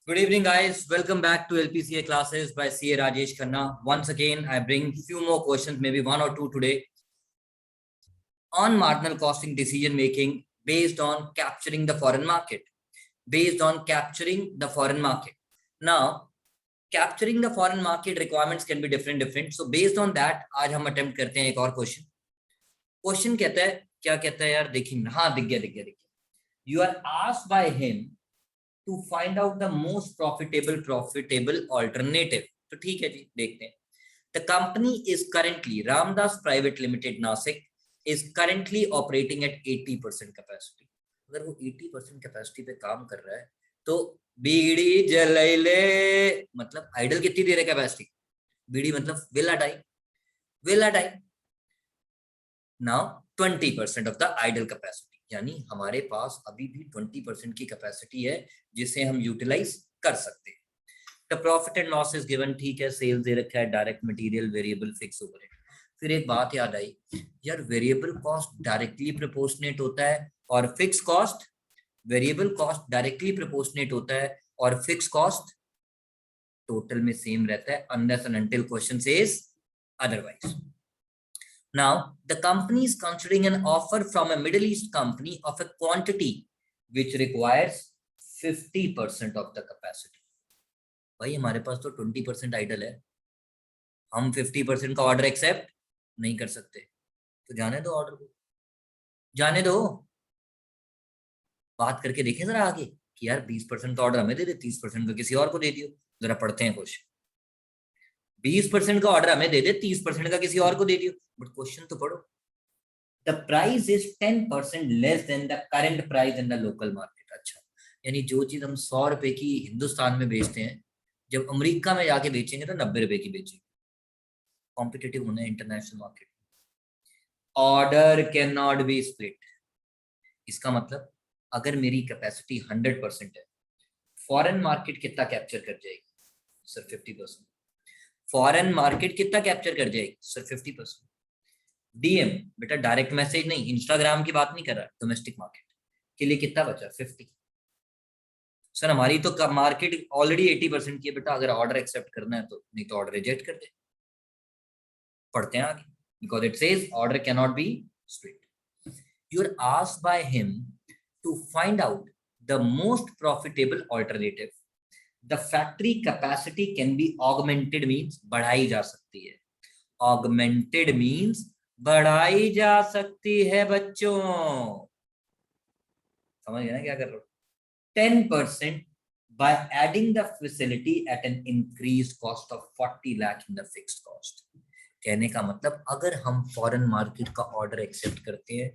Good evening, guys. Welcome back to LPCA classes by CA Rajesh Khanna. Once again, I bring few more questions, maybe one or two today, on marginal costing decision making based on capturing the foreign market. Based on capturing the foreign market. Now, capturing the foreign market requirements can be different. So based on that, आज हम attempt करते हैं एक और question. Question कहता है क्या कहता है यार देखिए हाँ दिख गया. You are asked by him to find out the most profitable alternative. तो ठीक है जी देखते हैं. The company is currently Ramdas Private Limited Nasik is currently operating at 80% capacity. अगर वो 80% कैपेसिटी पे काम कर रहा है तो बीड़ी जलैले मतलब आइडल कितनी दे रहे कैपेसिटी. बीड़ी मतलब villa time now 20% of the idle capacity. यानी हमारे पास अभी भी 20% की कैपेसिटी है जिसे हम यूटिलाइज कर सकते हैं. The profit and loss is given. ठीक है, सेल्स दे रखा है, direct material, variable, fix overhead. फिर एक बात याद आई यार, वेरिएबल कॉस्ट डायरेक्टली प्रोपोर्शनेट होता है और fix cost variable cost directly proportionate होता है और फिक्स कॉस्ट टोटल में सेम रहता है unless and until question says otherwise. Now, the company is considering an offer from a Middle East company of a quantity which requires 50% of the capacity. भाई हमारे पास तो 20% idol है, हम 50% का order accept नहीं कर सकते. तो जाने दो ऑर्डर को, जाने दो. बात करके देखें जरा आगे कि यार 20% का ऑर्डर हमें दे दे, 30% का किसी और को दे दियो. जरा पढ़ते हैं क्वेश्चन. 20% का ऑर्डर हमें दे दे, 30% का किसी और को दे दियो. बट क्वेश्चन तो पढ़ो. The price is 10% less than the current price in the local market. अच्छा, यानी जो चीज हम 100 रुपए की हिंदुस्तान में बेचते हैं, जब अमेरिका में जाके बेचेंगे तो 90 रुपए की बेचेंगे. कॉम्पिटिटिव होना है international market. Order can not be split. इसका मतलब अगर मेरी कैपेसिटी 100% है, फॉरेन मार्केट कितना कैप्चर कर जाएगी सर? 50%. फॉरेन मार्केट कितना कैप्चर कर जाएगी सर? 50%. डीएम बेटा डायरेक्ट मैसेज नहीं, इंस्टाग्राम की बात नहीं कर रहा, डोमेस्टिक मार्केट के लिए कितना बचा? 50. सर हमारी तो मार्केट ऑलरेडी 80% की है बेटा, अगर ऑर्डर एक्सेप्ट करना है तो, नहीं तो ऑर्डर रिजेक्ट कर दे. पढ़ते हैं आगे. Because it says order can not be split. You are asked by him to find out the most profitable alternative. The factory capacity can be augmented, means बढ़ाई जा सकती है. ऑगमेंटेड मीन्स बढ़ाई जा सकती है बच्चों. समझ गए ना क्या कर रहे हो? 10% by adding the facility at an increased cost of 40 lakh in the fixed cost. कहने का मतलब अगर हम फॉरेन मार्केट का ऑर्डर एक्सेप्ट करते हैं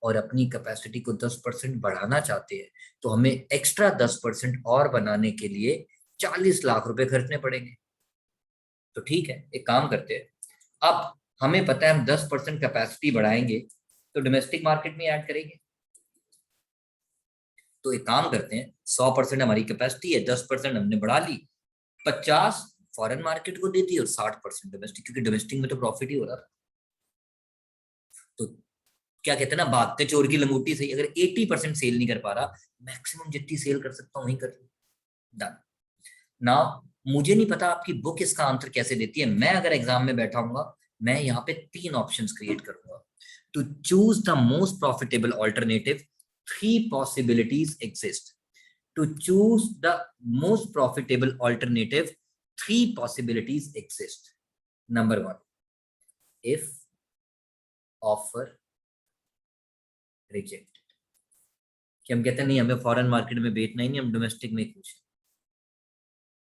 और अपनी कैपेसिटी को 10% बढ़ाना चाहते हैं तो हमें एक्स्ट्रा 10% और बनाने के लिए 40 लाख रुपए खर्चने पड़ेंगे. तो ठीक है, एक काम करते हैं. अब हमें पता है हम 10% कैपेसिटी बढ़ाएंगे तो डोमेस्टिक मार्केट में ऐड करेंगे. तो एक काम करते हैं, 100% हमारी कैपेसिटी है, 10% हमने बढ़ा ली, 50 फॉरेन मार्केट को दे दी और 60% डोमेस्टिक, क्योंकि डोमेस्टिक में तो प्रॉफिट ही हो रहा था. तो क्या कहते हैं ना, भागते चोर की लंगूटी सही. अगर 80% सेल नहीं कर पा रहा, मैक्सिमम जितनी सेल कर सकता हूं वही कर लो. डन. नाउ मुझे नहीं पता आपकी बुक इसका आंसर कैसे देती है. मैं अगर एग्जाम में बैठा हूँ, मैं यहाँ पे 3 ऑप्शंस क्रिएट करूंगा. To choose the most profitable alternative, 3 possibilities exist. To choose the most profitable alternative, 3 possibilities exist. Number 1, if offer rejected. कि हम कहते हैं नहीं हमें फॉरेन मार्केट में बेचना ही नहीं, हम डोमेस्टिक में खुश हैं.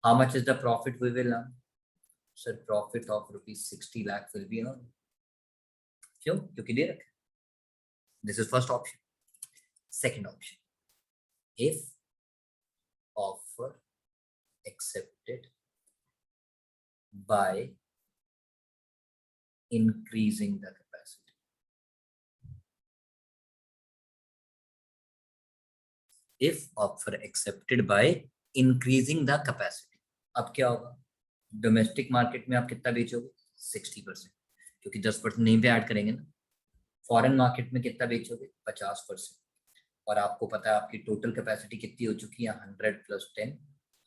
How much is the profit we will earn? Sir, profit of ₹60 lakh will be earned. क्यों? क्योंकि दे रखे. This is first option. Second option, if offer accepted by increasing the capacity. If offer accepted by increasing the capacity. अब क्या होगा? Domestic market में आप कितना बेचोगे? 60%, क्योंकि 10% नहीं पे ऐड करेंगे ना. फॉरेन मार्केट में कितना बेचोगे? 50%. और आपको पता है आपकी टोटल कैपेसिटी कितनी हो चुकी है? 100 + 10,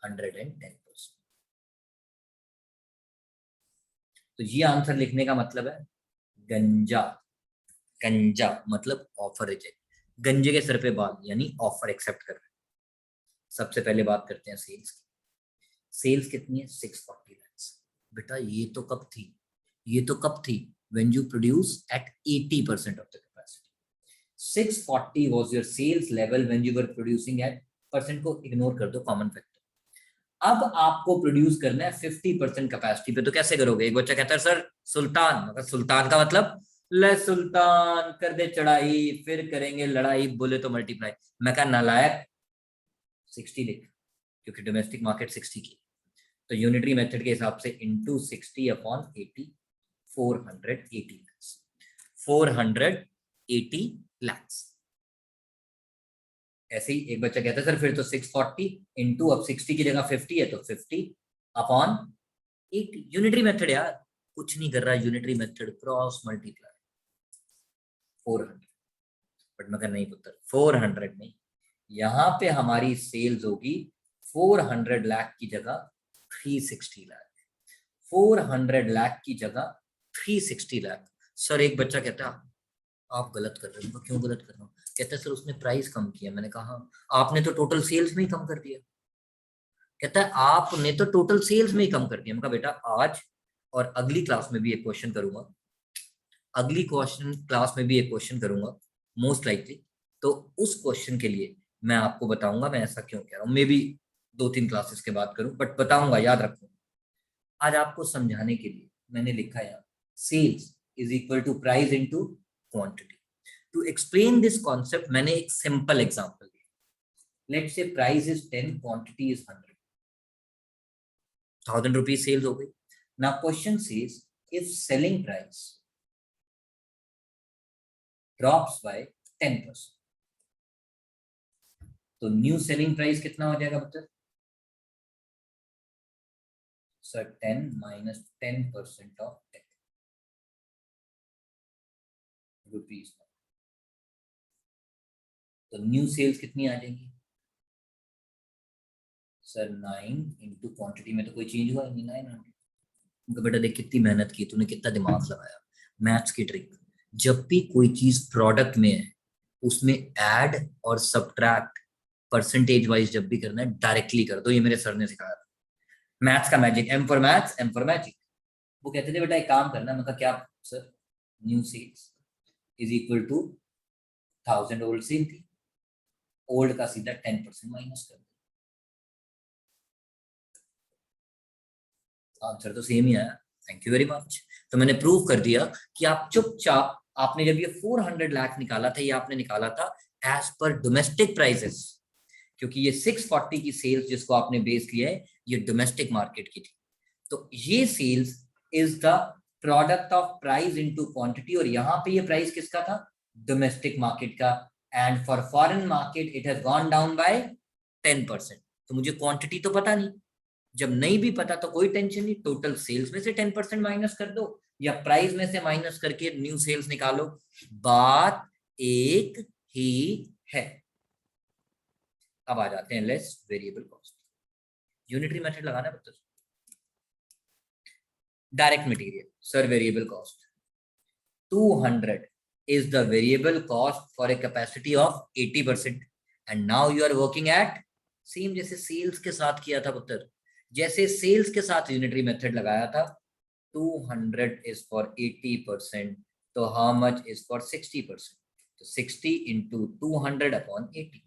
110%। तो ये आंसर लिखने का मतलब है गंजा। गंजा मतलब ऑफर रिजेक्ट, गंजे के सर पे बाल यानी ऑफर एक्सेप्ट कर रहे हैं। सबसे पहले बात करते हैं सेल्स की। सेल्स कितनी है? 640 lakhs। बेटा ये तो कब थी? ये तो कब थी? when you produce at 80% of the capacity। 640 was your sales level when you were producing at, percent को इग्नोर कर दो, कॉमन फैक्टर। अब आपको प्रोड्यूस करना है 50% कैपेसिटी पे, तो कैसे करोगे? एक बच्चा कहता है सर सुल्तान, मगर सुल्तान का मतलब ले सुल्तान कर दे चढ़ाई फिर करेंगे लड़ाई, बोले तो मल्टीप्लाई। मैं कहा नालायक 60 लिख, क्योंकि डोमेस्टिक मार्केट 60 की। तो यूनिटरी मेथड के हिसाब से इंटू 60 अपॉन 80, 480 lakhs। 480 lakhs। ऐसे ही एक बच्चा कहता है सर फिर तो 640 इंटू, अब 60 की जगह 50 है तो 50 अपॉन 80। यूनिटरी मेथड यार, कुछ नहीं कर रहा unitary method, cross multiply 400। But मगर नहीं पुत्र, 400 नहीं, यहां पे हमारी सेल्स होगी 400 लाख की जगह 360 लाख। 400 लाख की जगह 360 लाख। सर एक बच्चा कहता है आप गलत कर रहे हो। क्यों गलत कर रहा हूँ? कहता है सर उसने प्राइस कम किया। मैंने कहा आपने तो टोटल सेल्स में ही कम कर दिया। कहता है आपने तो टोटल सेल्स में ही कम कर दिया। मैं कहा बेटा आज और अगली क्लास में भी एक क्वेश्चन करूंगा, अगली क्वेश्चन क्लास में भी एक क्वेश्चन करूंगा मोस्ट लाइकली। तो उस क्वेश्चन के लिए मैं आपको बताऊंगा मैं ऐसा क्यों कह रहा हूँ। मे बी 2-3 क्लासेस के बाद करूं, बट बताऊंगा, याद रखो। आज आपको समझाने के लिए मैंने लिखा है sales is equal to price into quantity. To explain this concept मैंने एक सिंपल एग्जांपल दिया। Let's say price is 10, quantity is 100, 1000 rupees sales हो गई। Now question says if selling price drops by 10%, तो न्यू सेलिंग प्राइस कितना हो जाएगा बता? Sir 10 minus 10% of 10 rupees. तो न्यू सेल्स कितनी आ जाएगी? सर 9 इंटू क्वांटिटी में तो कोई चेंज हुआ नहीं, 900। बेटा देख कितनी मेहनत की तूने, कितना दिमाग लगाया। मैथ्स की ट्रिक, जब भी कोई चीज प्रोडक्ट में है उसमें ऐड और सब्ट्रैक्ट परसेंटेज वाइज जब भी करना है डायरेक्टली कर दो। ये मेरे सर ने सिखाया। मैथ्स का magic, M for maths, M for magic. वो कहते थे बेटा एक काम करना। मैं कहा क्या sir? New sales is equal to 1000 old sale थी, ओल्ड का सीधा 10% माइनस कर दो। आंसर तो सेम ही आया। Thank you very much. तो मैंने प्रूव कर दिया कि आप चुपचाप, आपने जब ये 400 लाख निकाला था, ये आपने निकाला था एज पर डोमेस्टिक प्राइसेस, क्योंकि ये 640 की सेल्स जिसको आपने बेस लिया है ये डोमेस्टिक मार्केट की थी। तो ये sales is the product of price into quantity, और यहां पे ये प्राइस किसका था? डोमेस्टिक मार्केट का। And for foreign market it has gone down by 10%। तो मुझे क्वांटिटी तो पता नहीं, जब नहीं भी पता तो कोई टेंशन नहीं, टोटल सेल्स में से 10% माइनस कर दो या प्राइस में से माइनस करके न्यू सेल्स निकालो, बात एक ही है। अब आ जाते हैं less variable cost. Unitary method लगाना है। Direct material, sir variable cost 200 is the variable cost for a capacity of 80%, and now you are working at same जैसे सेल्स के साथ किया था पुत्र, जैसे सेल्स के साथ यूनिटरी मेथड लगाया था। 200 is for 80%, तो how much is for 60%? तो 60 into 200 upon 80।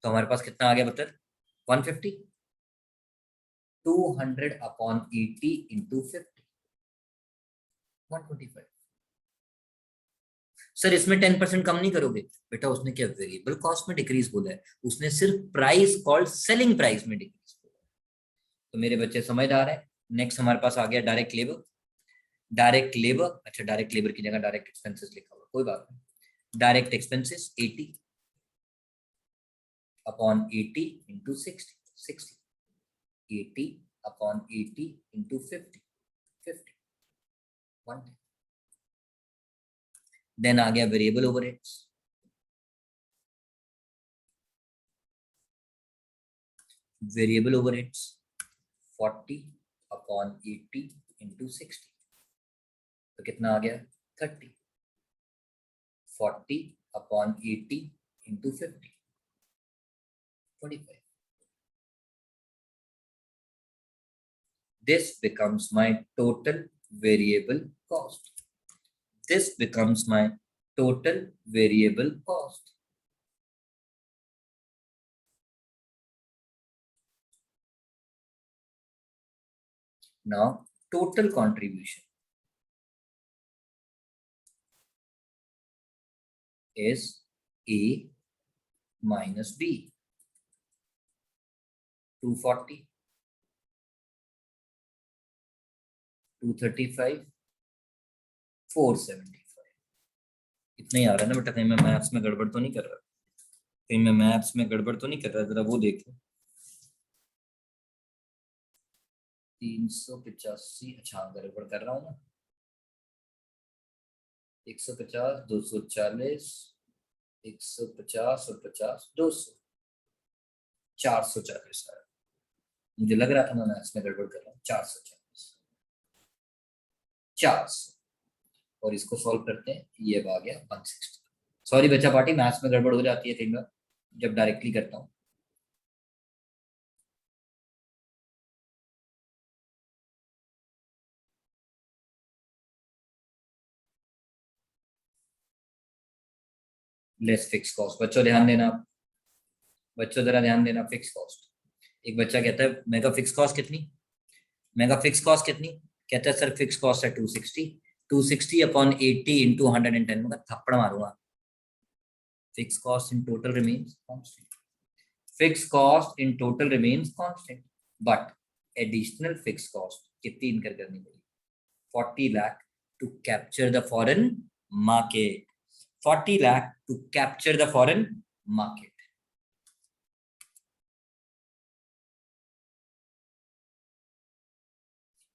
तो हमारे पास कितना आ गया पुत्र? 150। 200 upon 80 into 50, 125। सर इसमें 10% कम नहीं करोगे? बेटा उसने क्या वेरिएबल कॉस्ट में डिक्रीज बोला है, उसने सिर्फ प्राइस कॉल्ड सेलिंग प्राइस में डिक्रीज बोला है। तो मेरे बच्चे समझदार हैं। नेक्स्ट हमारे पास आ गया डायरेक्ट लेबर। डायरेक्ट लेबर, अच्छा डायरेक्ट लेबर की जगह डायरेक्ट एक्सपेंसेस लिखा हुआ, कोई बात नहीं। Direct expenses 80 upon 80 into 60, 60। 80 upon 80 into 50, 50, 1। Then आ गया variable overheads. Variable overheads 40 upon 80 into 60, तो कितना आ गया 30। 40 upon 80 into 50 25। This becomes my total variable cost. This becomes my total variable cost. Now, total contribution is A minus B. 240, 235, 475। इतना ही आ रहा है ना बेटा? कहीं मैं मैथ्स में गड़बड़ तो नहीं कर रहा? कहीं मैं मैथ्स में गड़बड़ तो नहीं कर रहा? जरा वो देख लो। 385, अच्छा गड़बड़ कर रहा हूँ ना। 150, 240, 150 और 50, 200, 440 आ रहा है। मुझे लग रहा था मैं मैथ्स में गड़बड़ कर रहा हूँ। 440, 400, और इसको सॉल्व करते हैं, ये आ गया 160। सॉरी बच्चा पार्टी, मैथ्स में गड़बड़ हो जाती है कई बार जब डायरेक्टली करता हूँ। Less fix cost. बच्चों ध्यान देना, बच्चों जरा ध्यान देना। फिक्स कॉस्ट, एक बच्चा कहता है मेगा फिक्स कॉस्ट कितनी, मेगा फिक्स कॉस्ट कितनी? कहता है सर फिक्स कॉस्ट है 260, 260 अपॉन 80 इंटू 110। मैं थप्पड़ मारूंगा। Fix cost in total remains constant, fix cost in total remains constant, but additional fix cost कितनी इनकर करनी पड़ेगी? 40 lakh to capture the foreign market, 40 lakh to capture the foreign market.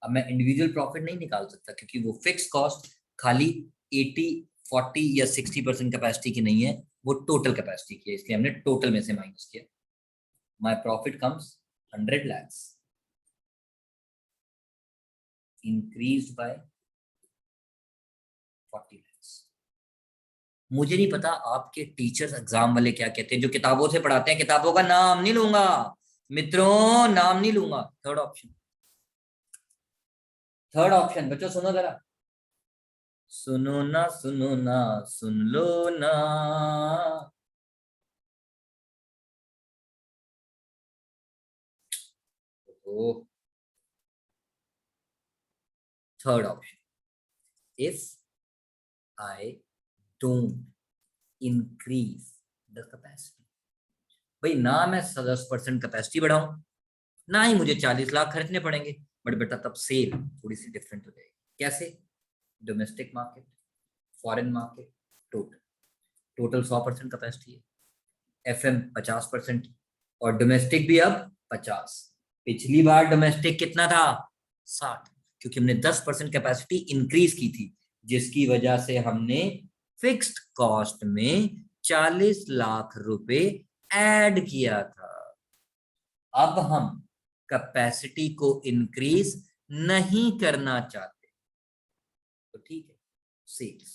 अब मैं इंडिविजुअल प्रॉफिट नहीं निकाल सकता क्योंकि वो फिक्स कॉस्ट खाली 80, 40 या 60% कैपेसिटी की नहीं है, वो टोटल कैपेसिटी की है, इसलिए हमने टोटल में से माइनस किया। My profit comes 100 lakhs increased by 40 lakhs। मुझे नहीं पता आपके टीचर्स एग्जाम वाले क्या कहते हैं, जो किताबों से पढ़ाते हैं। किताबों का नाम नहीं लूंगा मित्रों, नाम नहीं लूंगा। थर्ड ऑप्शन, थर्ड ऑप्शन बच्चों सुनो जरा, सुनो ना सुनो ना, सुन लो ना। ओ, third option, if I don't increase the capacity. भाई ना मैं 10% कैपेसिटी बढ़ाऊं, ना ही मुझे 40 लाख खर्चने पड़ेंगे, बट बेटा तब सेल थोड़ी सी डिफरेंट हो जाएगी। कैसे? Domestic market, foreign market, total, total 100% capacity है, एफएम 50% और डोमेस्टिक भी अब 50। पिछली बार डोमेस्टिक कितना था? 60, क्योंकि हमने 10% कैपेसिटी इंक्रीज की थी, जिसकी वजह से हमने फिक्स्ड कॉस्ट में 40 लाख रुपए ऐड किया था। अब हम कैपेसिटी को इंक्रीज नहीं करना चाहते, तो ठीक है, सेल्स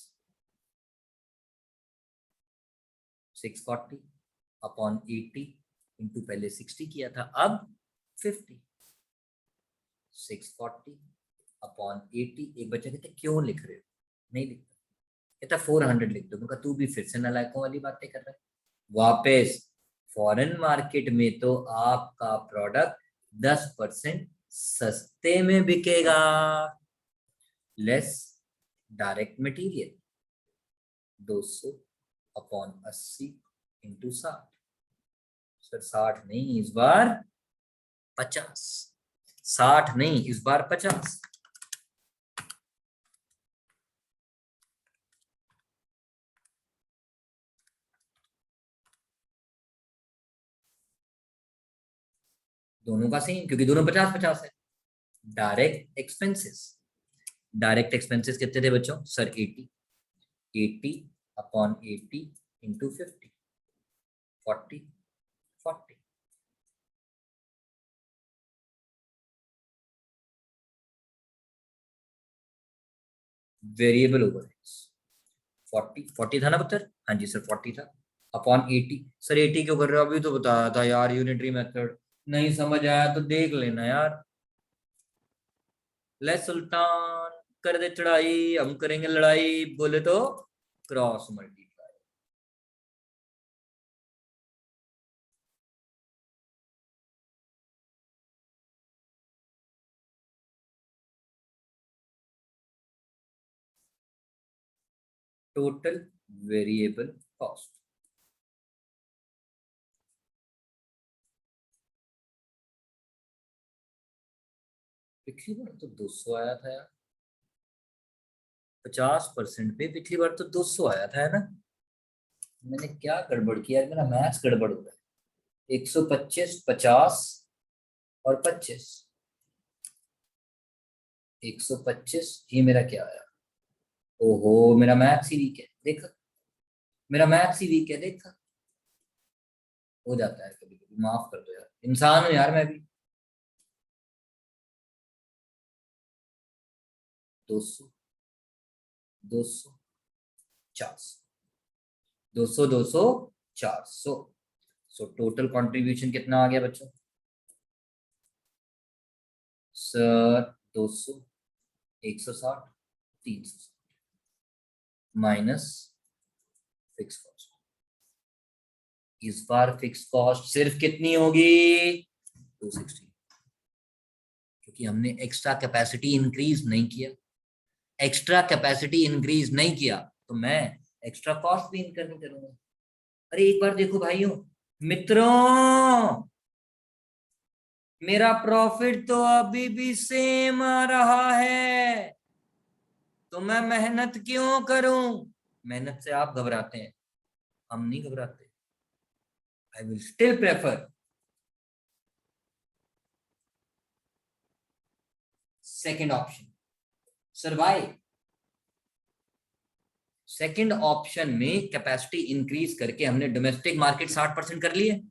640 अपॉन 80 इंटू पहले 60 किया था, अब 50। 640 अपॉन 80। एक बच्चा कहते क्यों लिख रहे हो? नहीं लिखता, कहता 400 लिख दो। मैं तू भी फिर से नालायकों वाली बातें कर रहा है। वापस, फॉरेन मार्केट में तो आपका प्रोडक्ट 10% सस्ते में बिकेगा। Less direct material 200 upon 80 into 60। Sir 60 नहीं इस बार 50, 60 नहीं इस बार 50। दोनों का सेम, क्योंकि दोनों 50-50 है। डायरेक्ट एक्सपेंसेस, डायरेक्ट एक्सपेंसेस कितने थे बच्चों? Sir 80, 80 upon 80 into 50, 40, 40। Variable overheads 40 था ना पुत्र? हाँ जी सर 40 था अपॉन 80। सर 80 क्यों कर रहे हो? अभी तो बताया था यार यूनिटरी मेथड। नहीं समझ आया तो देख लेना यार। ले सुल्तान कर दे चढ़ाई, हम करेंगे लड़ाई, बोले तो cross multiply. Total variable cost. पिछली बार तो 200 आया था यार, 50% पे पिछली बार तो 200 आया था, है ना? मैंने क्या गड़बड़ किया है? मेरा मैथ्स गड़बड़ हो रहा है। 125, 50 और 25। 125 ये मेरा क्या आया? ओहो मेरा मैथ्स ही वीक है देखा, मेरा मैथ्स ही वीक है देखा। हो जाता है कभी कभी, माफ कर दो यार, इंसान हूं यार मैं भी। 200, 200, 400, 200, 200, 400। सो टोटल कंट्रीब्यूशन कितना आ गया बच्चों? Sir 200, 160, 360 minus fix cost. इस बार फिक्स कॉस्ट सिर्फ कितनी होगी? 260, क्योंकि हमने एक्स्ट्रा कैपेसिटी इंक्रीज नहीं किया। एक्स्ट्रा कैपेसिटी इंक्रीज नहीं किया तो मैं एक्स्ट्रा कॉस्ट भी इनकर नहीं करूंगा। अरे एक बार देखो भाइयों मित्रों, मेरा प्रॉफिट तो अभी भी सेम आ रहा है, तो मैं मेहनत क्यों करूं? मेहनत से आप घबराते हैं, हम नहीं घबराते। I will still prefer second option. Sir why? Second option में कैपेसिटी इंक्रीज करके हमने डोमेस्टिक मार्केट 60% कर लिए।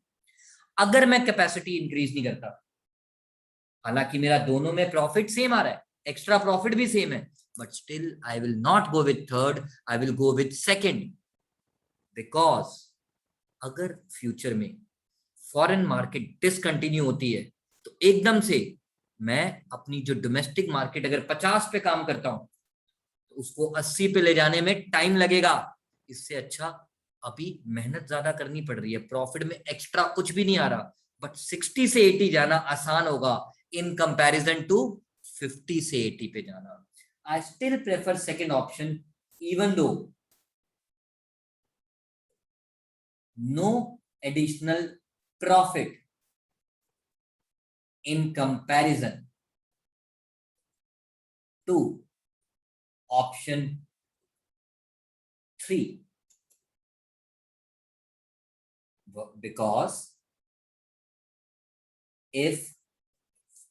अगर मैं कैपेसिटी इंक्रीज नहीं करता, हालांकि मेरा दोनों में प्रॉफिट सेम आ रहा है, एक्स्ट्रा प्रॉफिट भी सेम है, but still I will not go with third, I will go with second. Because अगर फ्यूचर में फॉरेन मार्केट डिसकंटिन्यू होती है तो एकदम से मैं अपनी जो डोमेस्टिक मार्केट अगर 50 पे काम करता हूं तो उसको 80 पे ले जाने में टाइम लगेगा। इससे अच्छा अभी मेहनत ज्यादा करनी पड़ रही है, प्रॉफिट में एक्स्ट्रा कुछ भी नहीं आ रहा, बट 60 से 80 जाना आसान होगा इन कंपैरिजन टू 50 से 80 पे जाना। I still prefer second option, even though no additional profit in comparison to option 3, because if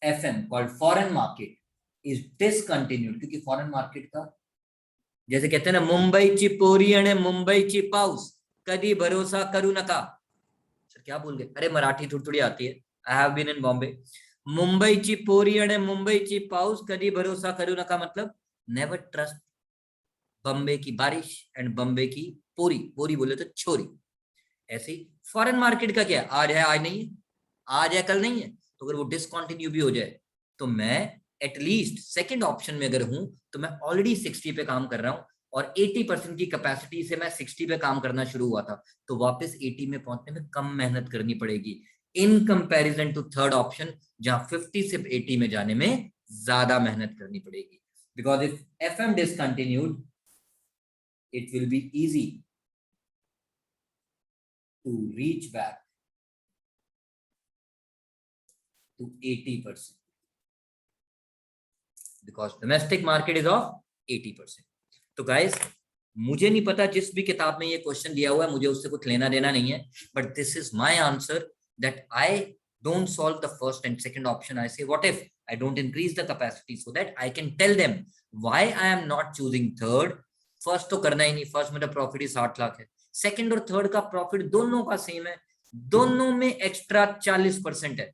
FM called foreign market is discontinued, क्योंकि फॉरेन मार्केट का जैसे कहते हैं ना, मुंबईची पोरी आणि मुंबईची पाऊस कधी भरोसा करू नका। सर क्या बोल गए? अरे मराठी थोड़ी थोड़ी आती है, I have been in Bombay. मुंबईची पोरी आणि मुंबईची पाऊस कधी भरोसा करू नका मतलब नेवर ट्रस्ट बम्बे की बारिश एंड बम्बे की पोरी, पोरी बोले तो छोरी। ऐसे ही फॉरेन मार्केट का क्या है, आज है आज नहीं है, आज है कल नहीं है, तो अगर वो डिसकंटिन्यू भी हो जाए तो मैं एटलीस्ट सेकंड ऑप्शन में अगर हूं तो मैं ऑलरेडी 60 पे काम कर रहा हूं और 80% की कैपेसिटी से मैं 60 पे काम करना शुरू हुआ था, तो वापस 80 में पहुंचने में कम मेहनत करनी पड़ेगी in comparison to third option जहां 50 से 80 में जाने में ज्यादा मेहनत करनी पड़ेगी। Because if FM discontinued it will be easy to reach back to 80% because domestic market is of 80%। तो गाइस मुझे नहीं पता जिस भी किताब में ये क्वेश्चन दिया हुआ है मुझे उससे कुछ लेना देना नहीं है, but this is my answer that I don't solve the first and second option. I say what if I don't increase the capacity so that I can tell them why I am not choosing third। First तो करना ही नहीं, first मेरा profit ही 60 लाख है, second और third का profit दोनों का same है, दोनों में एक्स्ट्रा 40% है,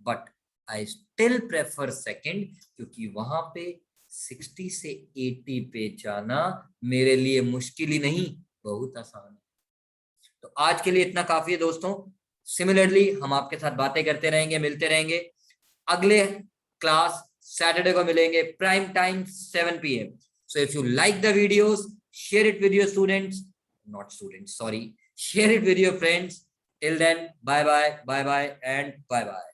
but I still prefer second क्योंकि वहां पे 60 से 80 पे जाना मेरे लिए मुश्किल ही नहीं, बहुत आसान है। तो आज के लिए इतना काफी है दोस्तों। सिमिलरली हम आपके साथ बातें करते रहेंगे, मिलते रहेंगे। अगले क्लास सैटरडे को मिलेंगे, prime time 7 PM। So if you like the videos, share it with your students, not students, sorry, share it with your friends. Till then, bye bye, and bye bye.